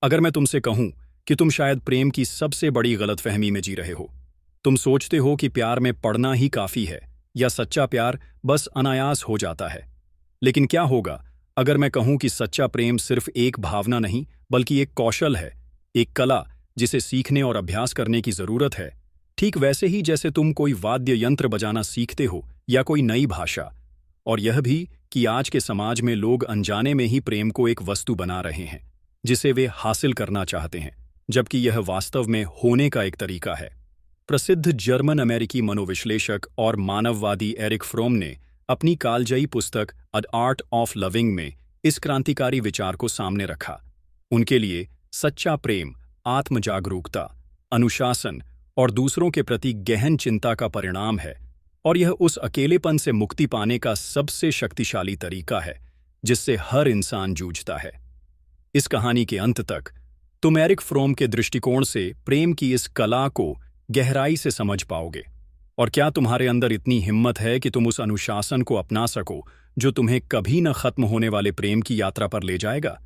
अगर मैं तुमसे कहूं कि तुम शायद प्रेम की सबसे बड़ी गलतफहमी में जी रहे हो। तुम सोचते हो कि प्यार में पड़ना ही काफी है या सच्चा प्यार बस अनायास हो जाता है। लेकिन क्या होगा अगर मैं कहूं कि सच्चा प्रेम सिर्फ एक भावना नहीं बल्कि एक कौशल है, एक कला जिसे सीखने और अभ्यास करने की जरूरत है। ठीक वैसे ही जैसे तुम कोई वाद्य यंत्र बजाना सीखते हो या कोई नई भाषा। और यह भी कि आज के समाज में लोग अनजाने में ही प्रेम को एक वस्तु बना रहे हैं जिसे वे हासिल करना चाहते हैं, जबकि यह वास्तव में होने का एक तरीका है। प्रसिद्ध जर्मन अमेरिकी मनोविश्लेषक और मानववादी एरिक फ्रोम ने अपनी कालजयी पुस्तक द आर्ट ऑफ लविंग में इस क्रांतिकारी विचार को सामने रखा। उनके लिए सच्चा प्रेम आत्मजागरूकता, अनुशासन और दूसरों के प्रति गहन चिंता का परिणाम है, और यह उस अकेलेपन से मुक्ति पाने का सबसे शक्तिशाली तरीका है जिससे हर इंसान जूझता है। इस कहानी के अंत तक तुम एरिक फ्रोम के दृष्टिकोण से प्रेम की इस कला को गहराई से समझ पाओगे। और क्या तुम्हारे अंदर इतनी हिम्मत है कि तुम उस अनुशासन को अपना सको जो तुम्हें कभी न खत्म होने वाले प्रेम की यात्रा पर ले जाएगा?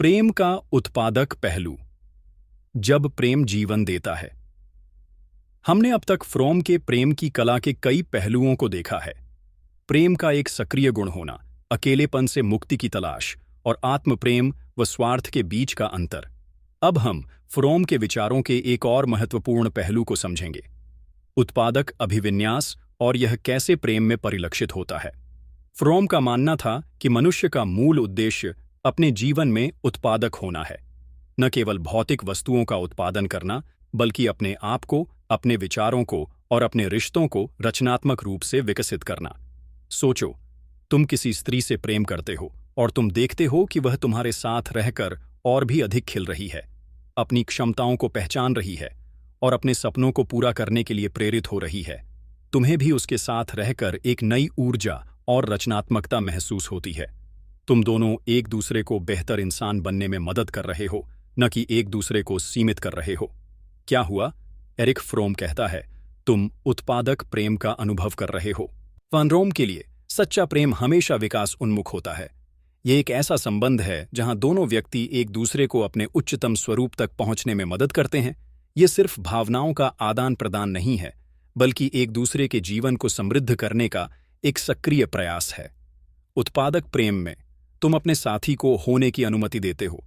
प्रेम का उत्पादक पहलू। जब प्रेम जीवन देता है। हमने अब तक फ्रोम के प्रेम की कला के कई पहलुओं को देखा है। प्रेम का एक सक्रिय गुण होना, अकेलेपन से मुक्ति की तलाश और आत्म प्रेम व स्वार्थ के बीच का अंतर। अब हम फ्रोम के विचारों के एक और महत्वपूर्ण पहलू को समझेंगे, उत्पादक अभिविन्यास, और यह कैसे प्रेम में परिलक्षित होता है। फ्रोम का मानना था कि मनुष्य का मूल उद्देश्य अपने जीवन में उत्पादक होना है, न केवल भौतिक वस्तुओं का उत्पादन करना बल्कि अपने आप को, अपने विचारों को और अपने रिश्तों को रचनात्मक रूप से विकसित करना। सोचो, तुम किसी स्त्री से प्रेम करते हो और तुम देखते हो कि वह तुम्हारे साथ रहकर और भी अधिक खिल रही है, अपनी क्षमताओं को पहचान रही है और अपने सपनों को पूरा करने के लिए प्रेरित हो रही है। तुम्हें भी उसके साथ रहकर एक नई ऊर्जा और रचनात्मकता महसूस होती है। तुम दोनों एक दूसरे को बेहतर इंसान बनने में मदद कर रहे हो, न कि एक दूसरे को सीमित कर रहे हो। क्या हुआ? एरिक फ्रोम कहता है, तुम उत्पादक प्रेम का अनुभव कर रहे हो। फ्रोम के लिए सच्चा प्रेम हमेशा विकास उन्मुख होता है। यह एक ऐसा संबंध है जहां दोनों व्यक्ति एक दूसरे को अपने उच्चतम स्वरूप तक पहुंचने में मदद करते हैं। यह सिर्फ भावनाओं का आदान प्रदान नहीं है, बल्कि एक दूसरे के जीवन को समृद्ध करने का एक सक्रिय प्रयास है। उत्पादक प्रेम में तुम अपने साथी को होने की अनुमति देते हो,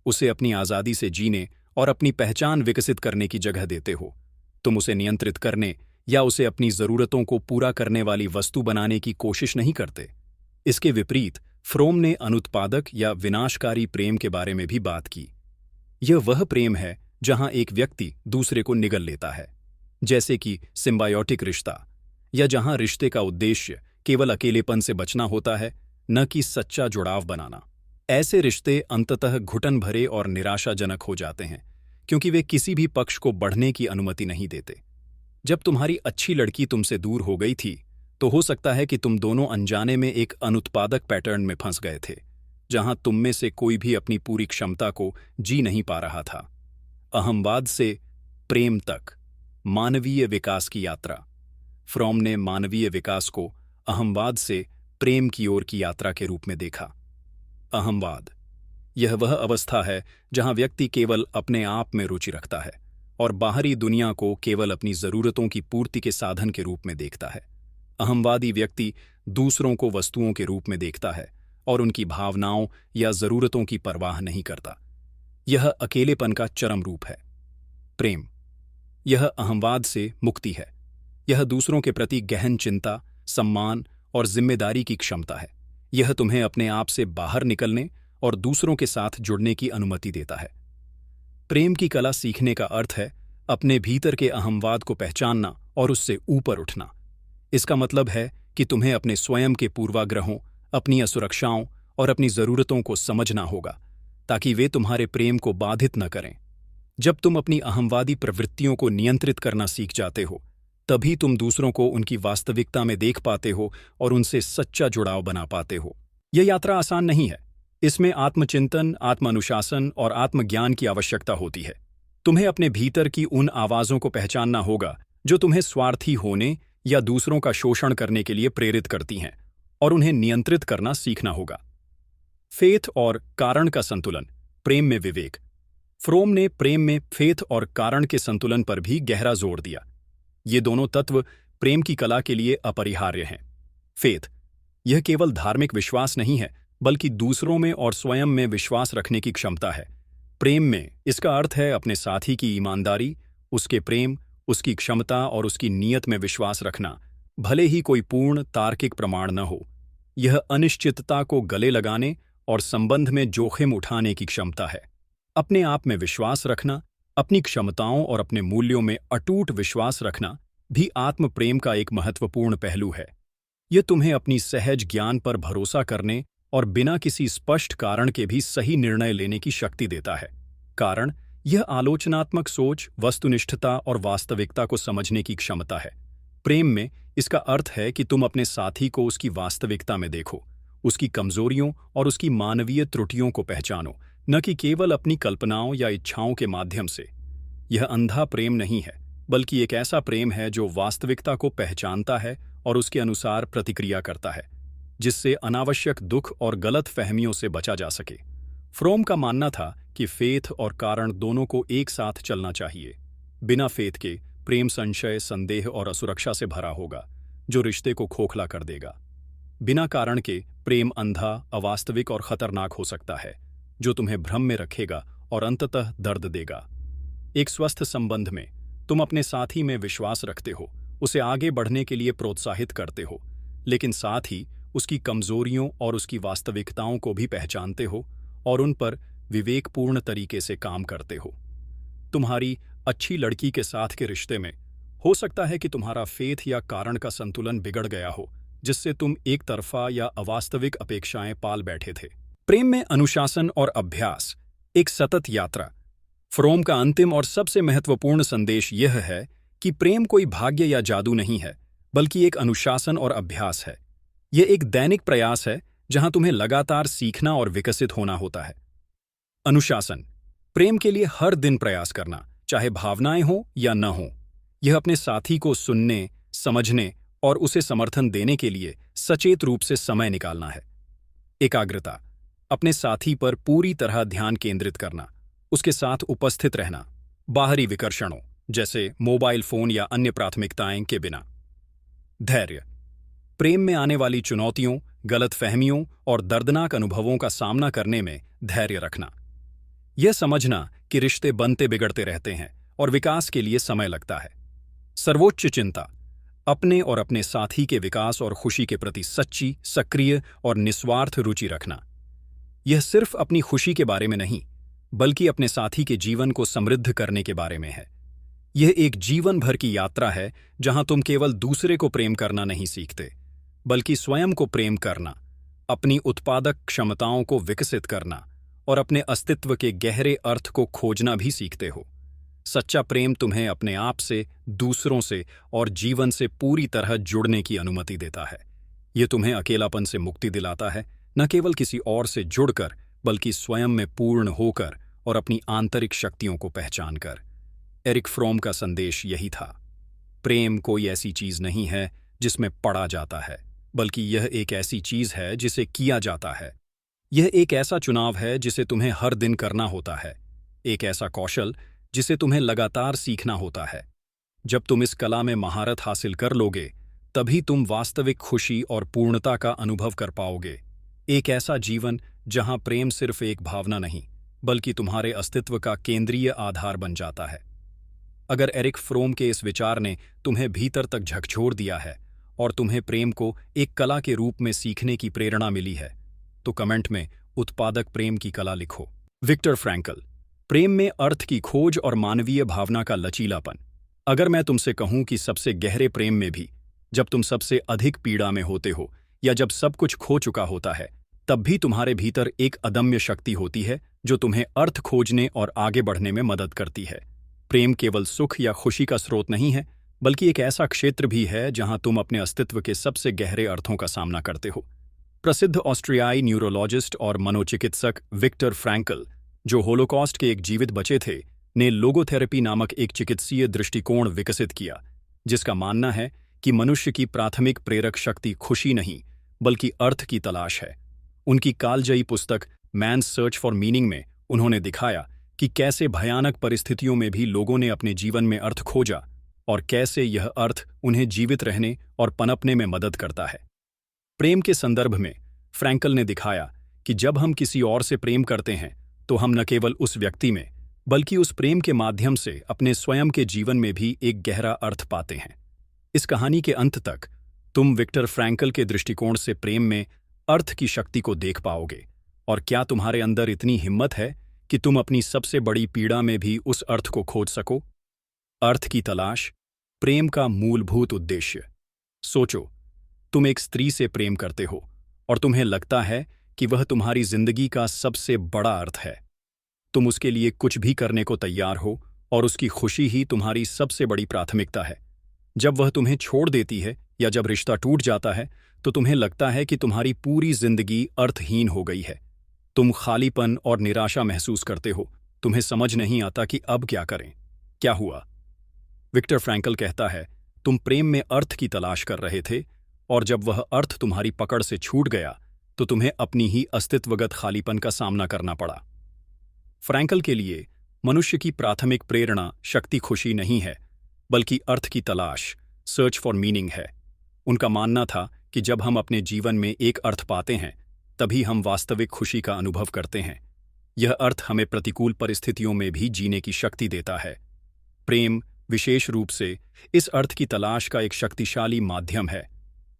उसे अपनी आज़ादी से जीने और अपनी पहचान विकसित करने की जगह देते हो। तुम उसे नियंत्रित करने या उसे अपनी ज़रूरतों को पूरा करने वाली वस्तु बनाने की कोशिश नहीं करते। इसके विपरीत फ्रोम ने अनुत्पादक या विनाशकारी प्रेम के बारे में भी बात की। यह वह प्रेम है जहां एक व्यक्ति दूसरे को निगल लेता है, जैसे कि सिम्बायोटिक रिश्ता, या जहां रिश्ते का उद्देश्य केवल अकेलेपन से बचना होता है, न कि सच्चा जुड़ाव बनाना। ऐसे रिश्ते अंततः घुटन भरे और निराशाजनक हो जाते हैं, क्योंकि वे किसी भी पक्ष को बढ़ने की अनुमति नहीं देते। जब तुम्हारी अच्छी लड़की तुमसे दूर हो गई थी, तो हो सकता है कि तुम दोनों अनजाने में एक अनुत्पादक पैटर्न में फंस गए थे, जहां तुम में से कोई भी अपनी पूरी क्षमता को जी नहीं पा रहा था। अहंवाद से प्रेम तक मानवीय विकास की यात्रा। फ्रोम ने मानवीय विकास को अहंवाद से प्रेम की ओर की यात्रा के रूप में देखा। अहंवाद, यह वह अवस्था है जहां व्यक्ति केवल अपने आप में रुचि रखता है और बाहरी दुनिया को केवल अपनी जरूरतों की पूर्ति के साधन के रूप में देखता है। अहंवादी व्यक्ति दूसरों को वस्तुओं के रूप में देखता है और उनकी भावनाओं या जरूरतों की परवाह नहीं करता। यह अकेलेपन का चरम रूप है। प्रेम, यह अहंवाद से मुक्ति है। यह दूसरों के प्रति गहन चिंता, सम्मान और जिम्मेदारी की क्षमता है। यह तुम्हें अपने आप से बाहर निकलने और दूसरों के साथ जुड़ने की अनुमति देता है। प्रेम की कला सीखने का अर्थ है अपने भीतर के अहंवाद को पहचानना और उससे ऊपर उठना। इसका मतलब है कि तुम्हें अपने स्वयं के पूर्वाग्रहों, अपनी असुरक्षाओं और अपनी जरूरतों को समझना होगा, ताकि वे तुम्हारे प्रेम को बाधित न करें। जब तुम अपनी अहंवादी प्रवृत्तियों को नियंत्रित करना सीख जाते हो, तभी तुम दूसरों को उनकी वास्तविकता में देख पाते हो और उनसे सच्चा जुड़ाव बना पाते हो। यह यात्रा आसान नहीं है। इसमें आत्मचिंतन, आत्मानुशासन और आत्मज्ञान की आवश्यकता होती है। तुम्हें अपने भीतर की उन आवाज़ों को पहचानना होगा जो तुम्हें स्वार्थी होने या दूसरों का शोषण करने के लिए प्रेरित करती हैं, और उन्हें नियंत्रित करना सीखना होगा। फेथ और कारण का संतुलन। प्रेम में विवेक। फ्रोम ने प्रेम में फेथ और कारण के संतुलन पर भी गहरा जोर दिया। ये दोनों तत्व प्रेम की कला के लिए अपरिहार्य हैं। फेथ, यह केवल धार्मिक विश्वास नहीं है, बल्कि दूसरों में और स्वयं में विश्वास रखने की क्षमता है। प्रेम में इसका अर्थ है अपने साथी की ईमानदारी, उसके प्रेम, उसकी क्षमता और उसकी नीयत में विश्वास रखना, भले ही कोई पूर्ण तार्किक प्रमाण न हो। यह अनिश्चितता को गले लगाने और संबंध में जोखिम उठाने की क्षमता है। अपने आप में विश्वास रखना, अपनी क्षमताओं और अपने मूल्यों में अटूट विश्वास रखना भी आत्म प्रेम का एक महत्वपूर्ण पहलू है। यह तुम्हें अपनी सहज ज्ञान पर भरोसा करने और बिना किसी स्पष्ट कारण के भी सही निर्णय लेने की शक्ति देता है। कारण, यह आलोचनात्मक सोच, वस्तुनिष्ठता और वास्तविकता को समझने की क्षमता है। प्रेम में इसका अर्थ है कि तुम अपने साथी को उसकी वास्तविकता में देखो, उसकी कमजोरियों और उसकी मानवीय त्रुटियों को पहचानो, न कि केवल अपनी कल्पनाओं या इच्छाओं के माध्यम से। यह अंधा प्रेम नहीं है, बल्कि एक ऐसा प्रेम है जो वास्तविकता को पहचानता है और उसके अनुसार प्रतिक्रिया करता है, जिससे अनावश्यक दुख और गलत फहमियों से बचा जा सके। फ्रोम का मानना था कि फेथ और कारण दोनों को एक साथ चलना चाहिए। बिना फेथ के प्रेम संशय, संदेह और असुरक्षा से भरा होगा, जो रिश्ते को खोखला कर देगा। बिना कारण के प्रेम अंधा, अवास्तविक और खतरनाक हो सकता है, जो तुम्हें भ्रम में रखेगा और अंततः दर्द देगा। एक स्वस्थ संबंध में तुम अपने साथी में विश्वास रखते हो, उसे आगे बढ़ने के लिए प्रोत्साहित करते हो, लेकिन साथ ही उसकी कमजोरियों और उसकी वास्तविकताओं को भी पहचानते हो और उन पर विवेकपूर्ण तरीके से काम करते हो। तुम्हारी अच्छी लड़की के साथ के रिश्ते में हो सकता है कि तुम्हारा फेथ या कारण का संतुलन बिगड़ गया हो, जिससे तुम एक तरफा या अवास्तविक अपेक्षाएं पाल बैठे थे। प्रेम में अनुशासन और अभ्यास, एक सतत यात्रा। फ्रोम का अंतिम और सबसे महत्वपूर्ण संदेश यह है कि प्रेम कोई भाग्य या जादू नहीं है, बल्कि एक अनुशासन और अभ्यास है। यह एक दैनिक प्रयास है जहां तुम्हें लगातार सीखना और विकसित होना होता है। अनुशासन, प्रेम के लिए हर दिन प्रयास करना, चाहे भावनाएं हो या न हो। यह अपने साथी को सुनने, समझने और उसे समर्थन देने के लिए सचेत रूप से समय निकालना है। एकाग्रता, अपने साथी पर पूरी तरह ध्यान केंद्रित करना, उसके साथ उपस्थित रहना, बाहरी विकर्षणों जैसे मोबाइल फोन या अन्य प्राथमिकताएं के बिना। धैर्य, प्रेम में आने वाली चुनौतियों, गलतफहमियों और दर्दनाक अनुभवों का सामना करने में धैर्य रखना। यह समझना कि रिश्ते बनते बिगड़ते रहते हैं और विकास के लिए समय लगता है। सर्वोच्च चिंता, अपने और अपने साथी के विकास और खुशी के प्रति सच्ची, सक्रिय और निस्वार्थ रुचि रखना। यह सिर्फ अपनी खुशी के बारे में नहीं, बल्कि अपने साथी के जीवन को समृद्ध करने के बारे में है। यह एक जीवन भर की यात्रा है जहां तुम केवल दूसरे को प्रेम करना नहीं सीखते, बल्कि स्वयं को प्रेम करना, अपनी उत्पादक क्षमताओं को विकसित करना और अपने अस्तित्व के गहरे अर्थ को खोजना भी सीखते हो। सच्चा प्रेम तुम्हें अपने आप से, दूसरों से और जीवन से पूरी तरह जुड़ने की अनुमति देता है। यह तुम्हें अकेलापन से मुक्ति दिलाता है, न केवल किसी और से जुड़कर, बल्कि स्वयं में पूर्ण होकर और अपनी आंतरिक शक्तियों को पहचानकर। एरिक फ्रोम का संदेश यही था। प्रेम कोई ऐसी चीज नहीं है जिसमें पढ़ा जाता है, बल्कि यह एक ऐसी चीज है जिसे किया जाता है। यह एक ऐसा चुनाव है जिसे तुम्हें हर दिन करना होता है, एक ऐसा कौशल जिसे तुम्हें लगातार सीखना होता है। जब तुम इस कला में महारत हासिल कर लोगे, तभी तुम वास्तविक खुशी और पूर्णता का अनुभव कर पाओगे। एक ऐसा जीवन जहां प्रेम सिर्फ एक भावना नहीं, बल्कि तुम्हारे अस्तित्व का केंद्रीय आधार बन जाता है। अगर एरिक फ्रोम के इस विचार ने तुम्हें भीतर तक झकझोर दिया है और तुम्हें प्रेम को एक कला के रूप में सीखने की प्रेरणा मिली है, तो कमेंट में उत्पादक प्रेम की कला लिखो। विक्टर फ्रैंकल, प्रेम में अर्थ की खोज और मानवीय भावना का लचीलापन। अगर मैं तुमसे कहूं कि सबसे गहरे प्रेम में भी, जब तुम सबसे अधिक पीड़ा में होते हो या जब सब कुछ खो चुका होता है, तब भी तुम्हारे भीतर एक अदम्य शक्ति होती है जो तुम्हें अर्थ खोजने और आगे बढ़ने में मदद करती है। प्रेम केवल सुख या खुशी का स्रोत नहीं है, बल्कि एक ऐसा क्षेत्र भी है जहां तुम अपने अस्तित्व के सबसे गहरे अर्थों का सामना करते हो। प्रसिद्ध ऑस्ट्रियाई न्यूरोलॉजिस्ट और मनोचिकित्सक विक्टर फ्रैंकल, जो होलोकॉस्ट के एक जीवित बचे थे, ने लोगोथेरेपी नामक एक चिकित्सीय दृष्टिकोण विकसित किया, जिसका मानना है कि मनुष्य की प्राथमिक प्रेरक शक्ति खुशी नहीं, बल्कि अर्थ की तलाश है। उनकी कालजयी पुस्तक मैन्स सर्च फॉर मीनिंग में उन्होंने दिखाया कि कैसे भयानक परिस्थितियों में भी लोगों ने अपने जीवन में अर्थ खोजा और कैसे यह अर्थ उन्हें जीवित रहने और पनपने में मदद करता है। प्रेम के संदर्भ में फ्रैंकल ने दिखाया कि जब हम किसी और से प्रेम करते हैं तो हम न केवल उस व्यक्ति में बल्कि उस प्रेम के माध्यम से अपने स्वयं के जीवन में भी एक गहरा अर्थ पाते हैं। इस कहानी के अंत तक तुम विक्टर फ्रैंकल के दृष्टिकोण से प्रेम में अर्थ की शक्ति को देख पाओगे। और क्या तुम्हारे अंदर इतनी हिम्मत है कि तुम अपनी सबसे बड़ी पीड़ा में भी उस अर्थ को खोज सको? अर्थ की तलाश, प्रेम का मूलभूत उद्देश्य। सोचो, तुम एक स्त्री से प्रेम करते हो और तुम्हें लगता है कि वह तुम्हारी जिंदगी का सबसे बड़ा अर्थ है। तुम उसके लिए कुछ भी करने को तैयार हो और उसकी खुशी ही तुम्हारी सबसे बड़ी प्राथमिकता है। जब वह तुम्हें छोड़ देती है या जब रिश्ता टूट जाता है तो तुम्हें लगता है कि तुम्हारी पूरी जिंदगी अर्थहीन हो गई है। तुम खालीपन और निराशा महसूस करते हो। तुम्हें समझ नहीं आता कि अब क्या करें। क्या हुआ? विक्टर फ्रैंकल कहता है, तुम प्रेम में अर्थ की तलाश कर रहे थे और जब वह अर्थ तुम्हारी पकड़ से छूट गया तो तुम्हें अपनी ही अस्तित्वगत खालीपन का सामना करना पड़ा। फ्रैंकल के लिए मनुष्य की प्राथमिक प्रेरणा शक्ति खुशी नहीं है बल्कि अर्थ की तलाश, सर्च फॉर मीनिंग है। उनका मानना था कि जब हम अपने जीवन में एक अर्थ पाते हैं तभी हम वास्तविक खुशी का अनुभव करते हैं। यह अर्थ हमें प्रतिकूल परिस्थितियों में भी जीने की शक्ति देता है। प्रेम विशेष रूप से इस अर्थ की तलाश का एक शक्तिशाली माध्यम है।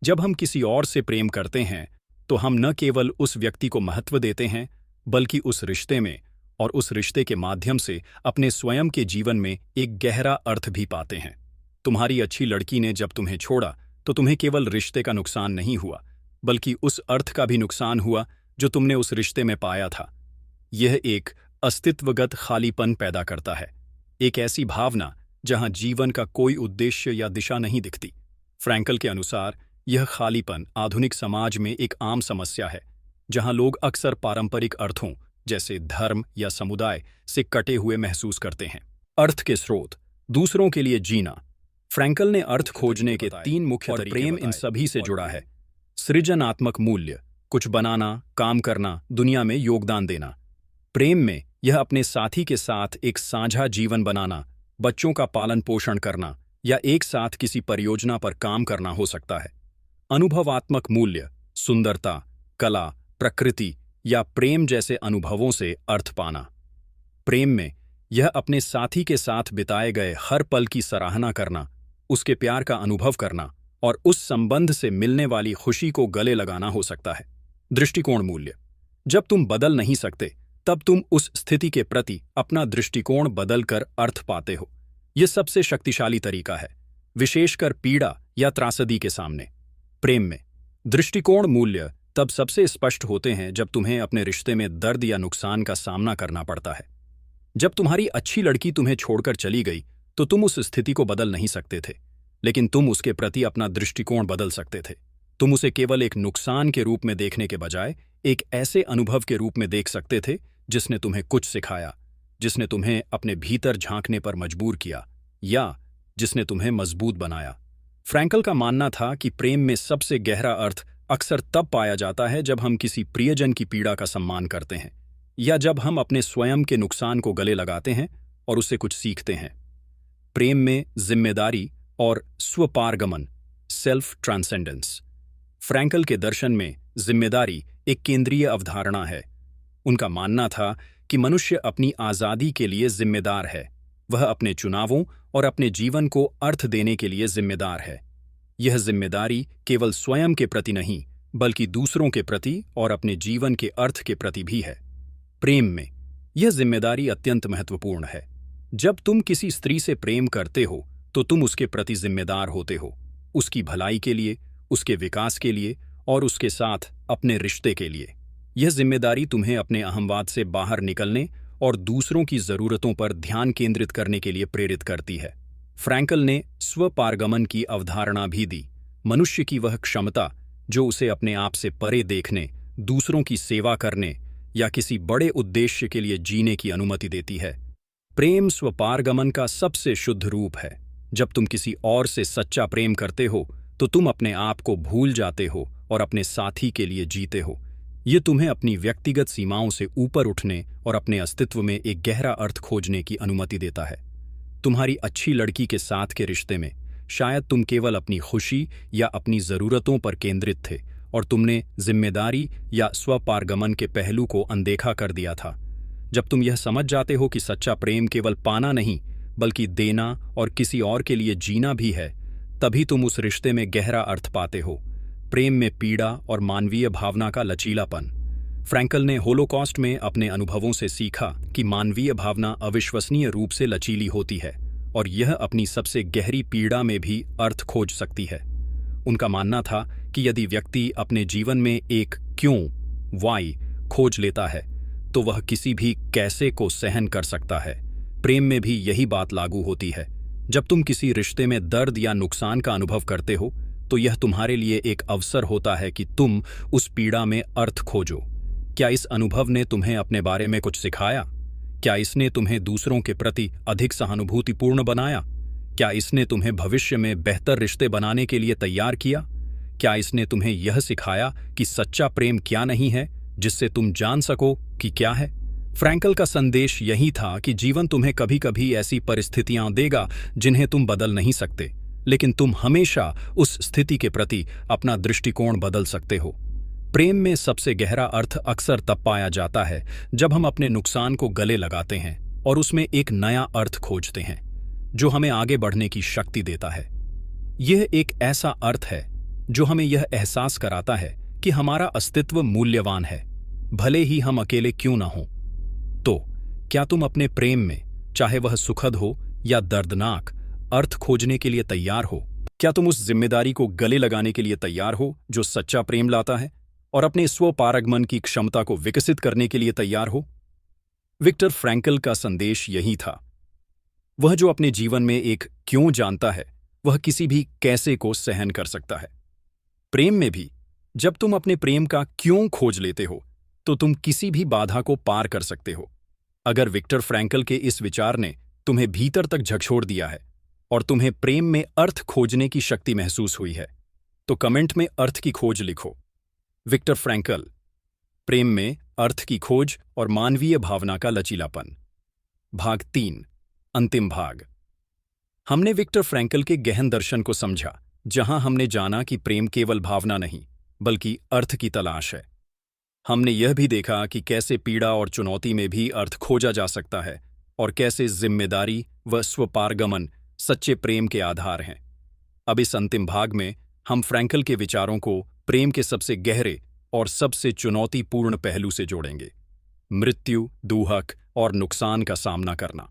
जब हम किसी और से प्रेम करते हैं तो हम न केवल उस व्यक्ति को महत्व देते हैं बल्कि उस रिश्ते में और उस रिश्ते के माध्यम से अपने स्वयं के जीवन में एक गहरा अर्थ भी पाते हैं। तुम्हारी अच्छी लड़की ने जब तुम्हें छोड़ा तो तुम्हें केवल रिश्ते का नुकसान नहीं हुआ बल्कि उस अर्थ का भी नुकसान हुआ जो तुमने उस रिश्ते में पाया था। यह एक अस्तित्वगत खालीपन पैदा करता है, एक ऐसी भावना जहां जीवन का कोई उद्देश्य या दिशा नहीं दिखती। फ्रैंकल के अनुसार यह खालीपन आधुनिक समाज में एक आम समस्या है, जहां लोग अक्सर पारंपरिक अर्थों जैसे धर्म या समुदाय से कटे हुए महसूस करते हैं। अर्थ के स्रोत, दूसरों के लिए जीना। फ्रैंकल ने अर्थ खोजने के 3 मुख्य तरीके प्रेम इन सभी से जुड़ा है। सृजनात्मक मूल्य, कुछ बनाना, काम करना, दुनिया में योगदान देना। प्रेम में यह अपने साथी के साथ एक साझा जीवन बनाना, बच्चों का पालन पोषण करना या एक साथ किसी परियोजना पर काम करना हो सकता है। अनुभवात्मक मूल्य, सुंदरता, कला, प्रकृति या प्रेम जैसे अनुभवों से अर्थ पाना। प्रेम में यह अपने साथी के साथ बिताए गए हर पल की सराहना करना, उसके प्यार का अनुभव करना और उस संबंध से मिलने वाली खुशी को गले लगाना हो सकता है। दृष्टिकोण मूल्य, जब तुम बदल नहीं सकते तब तुम उस स्थिति के प्रति अपना दृष्टिकोण बदलकर अर्थ पाते हो। यह सबसे शक्तिशाली तरीका है, विशेषकर पीड़ा या त्रासदी के सामने। प्रेम में दृष्टिकोण मूल्य तब सबसे स्पष्ट होते हैं जब तुम्हें अपने रिश्ते में दर्द या नुकसान का सामना करना पड़ता है। जब तुम्हारी अच्छी लड़की तुम्हें छोड़कर चली गई तो तुम उस स्थिति को बदल नहीं सकते थे, लेकिन तुम उसके प्रति अपना दृष्टिकोण बदल सकते थे। तुम उसे केवल एक नुकसान के रूप में देखने के बजाय एक ऐसे अनुभव के रूप में देख सकते थे जिसने तुम्हें कुछ सिखाया, जिसने तुम्हें अपने भीतर झांकने पर मजबूर किया या जिसने तुम्हें मजबूत बनाया। फ्रैंकल का मानना था कि प्रेम में सबसे गहरा अर्थ अक्सर तब पाया जाता है जब हम किसी प्रियजन की पीड़ा का सम्मान करते हैं या जब हम अपने स्वयं के नुकसान को गले लगाते हैं और उससे कुछ सीखते हैं। प्रेम में जिम्मेदारी और स्वपारगमन, सेल्फ ट्रांसेंडेंस। फ्रैंकल के दर्शन में जिम्मेदारी एक केंद्रीय अवधारणा है। उनका मानना था कि मनुष्य अपनी आज़ादी के लिए जिम्मेदार है। वह अपने चुनावों और अपने जीवन को अर्थ देने के लिए जिम्मेदार है। यह जिम्मेदारी केवल स्वयं के प्रति नहीं बल्कि दूसरों के प्रति और अपने जीवन के अर्थ के प्रति भी है। प्रेम में यह जिम्मेदारी अत्यंत महत्वपूर्ण है। जब तुम किसी स्त्री से प्रेम करते हो तो तुम उसके प्रति जिम्मेदार होते हो, उसकी भलाई के लिए, उसके विकास के लिए और उसके साथ अपने रिश्ते के लिए। यह जिम्मेदारी तुम्हें अपने अहंवाद से बाहर निकलने और दूसरों की जरूरतों पर ध्यान केंद्रित करने के लिए प्रेरित करती है। फ्रैंकल ने स्वपारगमन की अवधारणा भी दी, मनुष्य की वह क्षमता जो उसे अपने आप से परे देखने, दूसरों की सेवा करने या किसी बड़े उद्देश्य के लिए जीने की अनुमति देती है। प्रेम स्वपारगमन का सबसे शुद्ध रूप है। जब तुम किसी और से सच्चा प्रेम करते हो तो तुम अपने आप को भूल जाते हो और अपने साथी के लिए जीते हो। ये तुम्हें अपनी व्यक्तिगत सीमाओं से ऊपर उठने और अपने अस्तित्व में एक गहरा अर्थ खोजने की अनुमति देता है। तुम्हारी अच्छी लड़की के साथ के रिश्ते में शायद तुम केवल अपनी खुशी या अपनी ज़रूरतों पर केंद्रित थे और तुमने जिम्मेदारी या स्वपारगमन के पहलू को अनदेखा कर दिया था। जब तुम यह समझ जाते हो कि सच्चा प्रेम केवल पाना नहीं बल्कि देना और किसी और के लिए जीना भी है, तभी तुम उस रिश्ते में गहरा अर्थ पाते हो। प्रेम में पीड़ा और मानवीय भावना का लचीलापन। फ्रैंकल ने होलोकॉस्ट में अपने अनुभवों से सीखा कि मानवीय भावना अविश्वसनीय रूप से लचीली होती है और यह अपनी सबसे गहरी पीड़ा में भी अर्थ खोज सकती है। उनका मानना था कि यदि व्यक्ति अपने जीवन में एक क्यों वाई खोज लेता है तो वह किसी भी कैसे को सहन कर सकता है। प्रेम में भी यही बात लागू होती है। जब तुम किसी रिश्ते में दर्द या नुकसान का अनुभव करते हो तो यह तुम्हारे लिए एक अवसर होता है कि तुम उस पीड़ा में अर्थ खोजो। क्या इस अनुभव ने तुम्हें अपने बारे में कुछ सिखाया? क्या इसने तुम्हें दूसरों के प्रति अधिक सहानुभूतिपूर्ण बनाया? क्या इसने तुम्हें भविष्य में बेहतर रिश्ते बनाने के लिए तैयार किया? क्या इसने तुम्हें यह सिखाया कि सच्चा प्रेम क्या नहीं है, जिससे तुम जान सको कि क्या है? फ्रैंकल का संदेश यही था कि जीवन तुम्हें कभी कभी ऐसी परिस्थितियां देगा जिन्हें तुम बदल नहीं सकते, लेकिन तुम हमेशा उस स्थिति के प्रति अपना दृष्टिकोण बदल सकते हो। प्रेम में सबसे गहरा अर्थ अक्सर तब पाया जाता है जब हम अपने नुकसान को गले लगाते हैं और उसमें एक नया अर्थ खोजते हैं जो हमें आगे बढ़ने की शक्ति देता है। यह एक ऐसा अर्थ है जो हमें यह एहसास कराता है कि हमारा अस्तित्व मूल्यवान है, भले ही हम अकेले क्यों ना हों। तो क्या तुम अपने प्रेम में, चाहे वह सुखद हो या दर्दनाक, अर्थ खोजने के लिए तैयार हो? क्या तुम उस जिम्मेदारी को गले लगाने के लिए तैयार हो जो सच्चा प्रेम लाता है, और अपने स्वपारगमन की क्षमता को विकसित करने के लिए तैयार हो? विक्टर फ्रैंकल का संदेश यही था। वह जो अपने जीवन में एक क्यों जानता है, वह किसी भी कैसे को सहन कर सकता है। प्रेम में भी जब तुम अपने प्रेम का क्यों खोज लेते हो तो तुम किसी भी बाधा को पार कर सकते हो। अगर विक्टर फ्रैंकल के इस विचार ने तुम्हें भीतर तक झकझोर दिया है और तुम्हें प्रेम में अर्थ खोजने की शक्ति महसूस हुई है, तो कमेंट में अर्थ की खोज लिखो। विक्टर फ्रैंकल, प्रेम में अर्थ की खोज और मानवीय भावना का लचीलापन। भाग 3, अंतिम भाग। हमने विक्टर फ्रैंकल के गहन दर्शन को समझा, जहां हमने जाना कि प्रेम केवल भावना नहीं बल्कि अर्थ की तलाश है। हमने यह भी देखा कि कैसे पीड़ा और चुनौती में भी अर्थ खोजा जा सकता है और कैसे जिम्मेदारी व स्वपारगमन सच्चे प्रेम के आधार हैं। अब इस अंतिम भाग में हम फ्रैंकल के विचारों को प्रेम के सबसे गहरे और सबसे चुनौतीपूर्ण पहलू से जोड़ेंगे: मृत्यु, दुहक और नुकसान का सामना करना।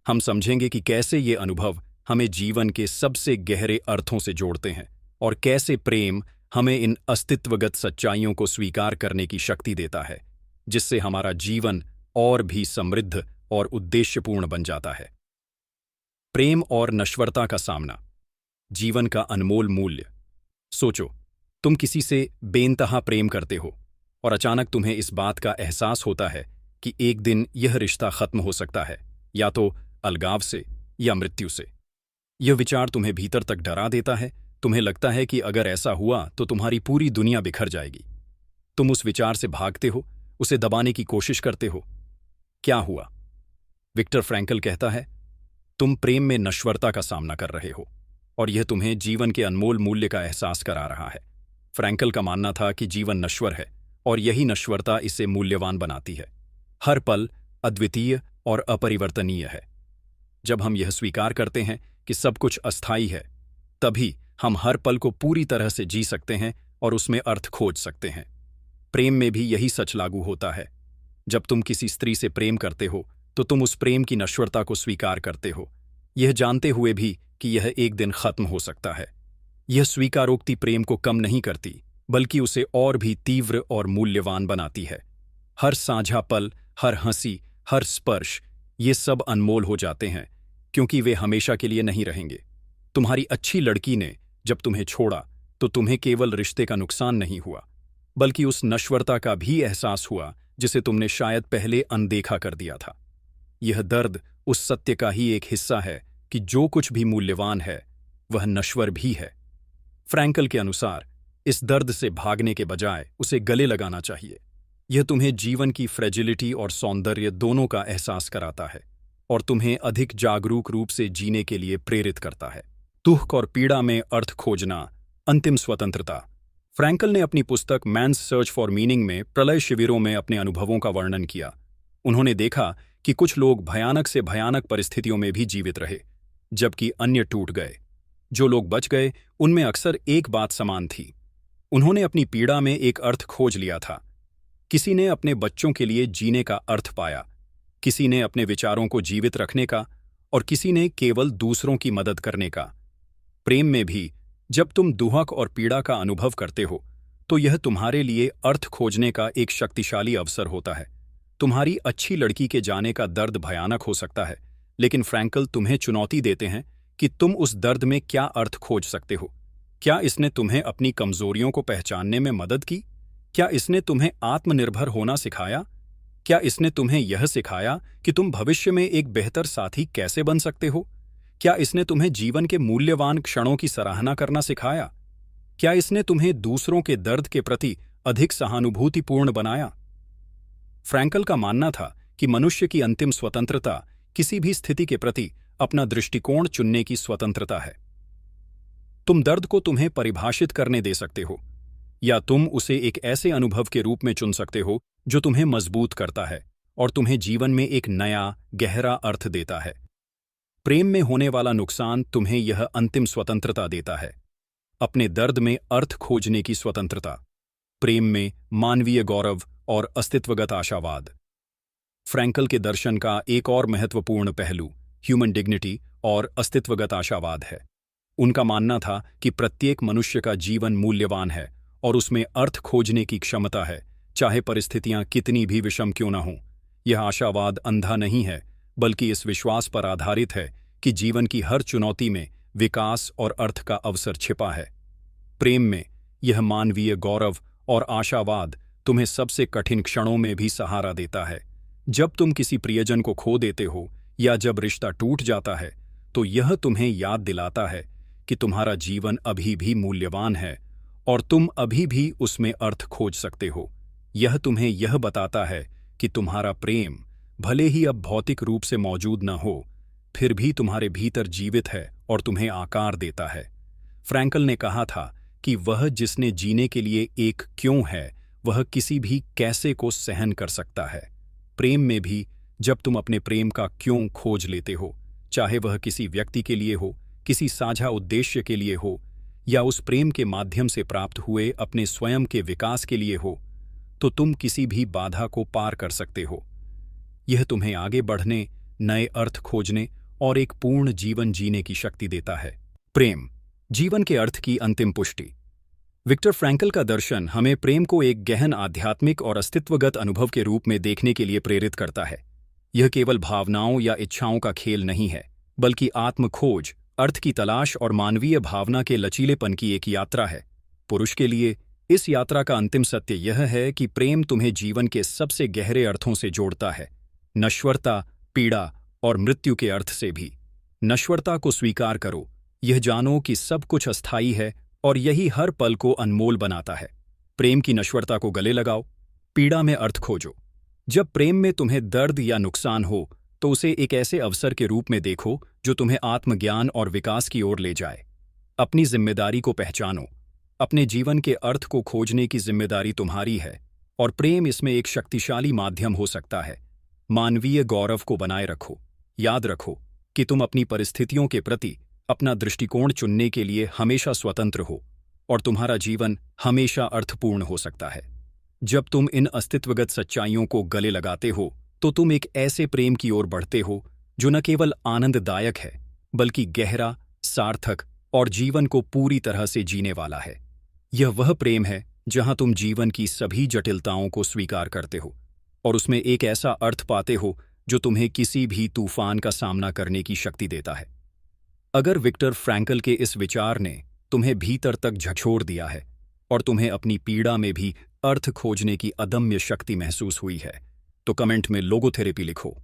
हम समझेंगे कि कैसे ये अनुभव हमें जीवन के सबसे गहरे अर्थों से जोड़ते हैं और कैसे प्रेम हमें इन अस्तित्वगत सच्चाइयों को स्वीकार करने की शक्ति देता है, जिससे हमारा जीवन और भी समृद्ध और उद्देश्यपूर्ण बन जाता है। प्रेम और नश्वरता का सामना, जीवन का अनमोल मूल्य। सोचो, तुम किसी से बेइंतहा प्रेम करते हो और अचानक तुम्हें इस बात का एहसास होता है कि एक दिन यह रिश्ता खत्म हो सकता है, या तो अलगाव से या मृत्यु से। यह विचार तुम्हें भीतर तक डरा देता है। तुम्हें लगता है कि अगर ऐसा हुआ तो तुम्हारी पूरी दुनिया बिखर जाएगी। तुम उस विचार से भागते हो, उसे दबाने की कोशिश करते हो। क्या हुआ? विक्टर फ्रैंकल कहता है, तुम प्रेम में नश्वरता का सामना कर रहे हो और यह तुम्हें जीवन के अनमोल मूल्य का एहसास करा रहा है। फ्रैंकल का मानना था कि जीवन नश्वर है और यही नश्वरता इसे मूल्यवान बनाती है। हर पल अद्वितीय और अपरिवर्तनीय है। जब हम यह स्वीकार करते हैं कि सब कुछ अस्थायी है, तभी हम हर पल को पूरी तरह से जी सकते हैं और उसमें अर्थ खोज सकते हैं। प्रेम में भी यही सच लागू होता है। जब तुम किसी स्त्री से प्रेम करते हो तो तुम उस प्रेम की नश्वरता को स्वीकार करते हो, यह जानते हुए भी कि यह एक दिन खत्म हो सकता है। यह स्वीकारोक्ति प्रेम को कम नहीं करती, बल्कि उसे और भी तीव्र और मूल्यवान बनाती है। हर साझा पल, हर हंसी, हर स्पर्श, ये सब अनमोल हो जाते हैं क्योंकि वे हमेशा के लिए नहीं रहेंगे। तुम्हारी अच्छी लड़की ने जब तुम्हें छोड़ा तो तुम्हें केवल रिश्ते का नुकसान नहीं हुआ, बल्कि उस नश्वरता का भी एहसास हुआ जिसे तुमने शायद पहले अनदेखा कर दिया था। यह दर्द उस सत्य का ही एक हिस्सा है कि जो कुछ भी मूल्यवान है वह नश्वर भी है। फ्रैंकल के अनुसार इस दर्द से भागने के बजाय उसे गले लगाना चाहिए। यह तुम्हें जीवन की फ्रेजिलिटी और सौंदर्य दोनों का एहसास कराता है और तुम्हें अधिक जागरूक रूप से जीने के लिए प्रेरित करता है। दुख और पीड़ा में अर्थ खोजना, अंतिम स्वतंत्रता। फ्रैंकल ने अपनी पुस्तक मैन्स सर्च फॉर मीनिंग में प्रलय शिविरों में अपने अनुभवों का वर्णन किया। उन्होंने देखा कि कुछ लोग भयानक से भयानक परिस्थितियों में भी जीवित रहे, जबकि अन्य टूट गए। जो लोग बच गए उनमें अक्सर एक बात समान थी, उन्होंने अपनी पीड़ा में एक अर्थ खोज लिया था। किसी ने अपने बच्चों के लिए जीने का अर्थ पाया, किसी ने अपने विचारों को जीवित रखने का, और किसी ने केवल दूसरों की मदद करने का। प्रेम में भी जब तुम दुख और पीड़ा का अनुभव करते हो तो यह तुम्हारे लिए अर्थ खोजने का एक शक्तिशाली अवसर होता है। तुम्हारी अच्छी लड़की के जाने का दर्द भयानक हो सकता है, लेकिन फ्रैंकल तुम्हें चुनौती देते हैं कि तुम उस दर्द में क्या अर्थ खोज सकते हो। क्या इसने तुम्हें अपनी कमजोरियों को पहचानने में मदद की? क्या इसने तुम्हें आत्मनिर्भर होना सिखाया? क्या इसने तुम्हें यह सिखाया कि तुम भविष्य में एक बेहतर साथी कैसे बन सकते हो? क्या इसने तुम्हें जीवन के मूल्यवान क्षणों की सराहना करना सिखाया? क्या इसने तुम्हें दूसरों के दर्द के प्रति अधिक सहानुभूतिपूर्ण बनाया? फ्रैंकल का मानना था कि मनुष्य की अंतिम स्वतंत्रता किसी भी स्थिति के प्रति अपना दृष्टिकोण चुनने की स्वतंत्रता है। तुम दर्द को तुम्हें परिभाषित करने दे सकते हो, या तुम उसे एक ऐसे अनुभव के रूप में चुन सकते हो जो तुम्हें मजबूत करता है और तुम्हें जीवन में एक नया, गहरा अर्थ देता है। प्रेम में होने वाला नुकसान तुम्हें यह अंतिम स्वतंत्रता देता है, अपने दर्द में अर्थ खोजने की स्वतंत्रता। प्रेम में मानवीय गौरव और अस्तित्वगत आशावाद। फ्रैंकल के दर्शन का एक और महत्वपूर्ण पहलू ह्यूमन डिग्निटी और अस्तित्वगत आशावाद है। उनका मानना था कि प्रत्येक मनुष्य का जीवन मूल्यवान है और उसमें अर्थ खोजने की क्षमता है, चाहे परिस्थितियां कितनी भी विषम क्यों न हों। यह आशावाद अंधा नहीं है, बल्कि इस विश्वास पर आधारित है कि जीवन की हर चुनौती में विकास और अर्थ का अवसर छिपा है। प्रेम में यह मानवीय गौरव और आशावाद तुम्हें सबसे कठिन क्षणों में भी सहारा देता है। जब तुम किसी प्रियजन को खो देते हो या जब रिश्ता टूट जाता है, तो यह तुम्हें याद दिलाता है कि तुम्हारा जीवन अभी भी मूल्यवान है और तुम अभी भी उसमें अर्थ खोज सकते हो। यह तुम्हें यह बताता है कि तुम्हारा प्रेम भले ही अब भौतिक रूप से मौजूद न हो, फिर भी तुम्हारे भीतर जीवित है और तुम्हें आकार देता है। फ्रैंकल ने कहा था कि वह जिसने जीने के लिए एक क्यों है, वह किसी भी कैसे को सहन कर सकता है। प्रेम में भी जब तुम अपने प्रेम का क्यों खोज लेते हो, चाहे वह किसी व्यक्ति के लिए हो, किसी साझा उद्देश्य के लिए हो, या उस प्रेम के माध्यम से प्राप्त हुए अपने स्वयं के विकास के लिए हो, तो तुम किसी भी बाधा को पार कर सकते हो। यह तुम्हें आगे बढ़ने, नए अर्थ खोजने और एक पूर्ण जीवन जीने की शक्ति देता है। प्रेम, जीवन के अर्थ की अंतिम पुष्टि। विक्टर फ्रैंकल का दर्शन हमें प्रेम को एक गहन आध्यात्मिक और अस्तित्वगत अनुभव के रूप में देखने के लिए प्रेरित करता है। यह केवल भावनाओं या इच्छाओं का खेल नहीं है, बल्कि आत्मखोज, अर्थ की तलाश और मानवीय भावना के लचीलेपन की एक यात्रा है। पुरुष के लिए इस यात्रा का अंतिम सत्य यह है कि प्रेम तुम्हें जीवन के सबसे गहरे अर्थों से जोड़ता है, नश्वरता, पीड़ा और मृत्यु के अर्थ से भी। नश्वरता को स्वीकार करो, यह जानो कि सब कुछ अस्थायी है और यही हर पल को अनमोल बनाता है। प्रेम की नश्वरता को गले लगाओ, पीड़ा में अर्थ खोजो। जब प्रेम में तुम्हें दर्द या नुकसान हो, तो उसे एक ऐसे अवसर के रूप में देखो जो तुम्हें आत्मज्ञान और विकास की ओर ले जाए। अपनी जिम्मेदारी को पहचानो, अपने जीवन के अर्थ को खोजने की जिम्मेदारी तुम्हारी है, और प्रेम इसमें एक शक्तिशाली माध्यम हो सकता है। मानवीय गौरव को बनाए रखो। याद रखो कि तुम अपनी परिस्थितियों के प्रति अपना दृष्टिकोण चुनने के लिए हमेशा स्वतंत्र हो, और तुम्हारा जीवन हमेशा अर्थपूर्ण हो सकता है। जब तुम इन अस्तित्वगत सच्चाइयों को गले लगाते हो, तो तुम एक ऐसे प्रेम की ओर बढ़ते हो जो न केवल आनंददायक है, बल्कि गहरा, सार्थक और जीवन को पूरी तरह से जीने वाला है। यह वह प्रेम है जहां तुम जीवन की सभी जटिलताओं को स्वीकार करते हो और उसमें एक ऐसा अर्थ पाते हो जो तुम्हें किसी भी तूफान का सामना करने की शक्ति देता है। अगर विक्टर फ्रैंकल के इस विचार ने तुम्हें भीतर तक झकझोर दिया है और तुम्हें अपनी पीड़ा में भी अर्थ खोजने की अदम्य शक्ति महसूस हुई है, तो कमेंट में लोगोथेरेपी लिखो।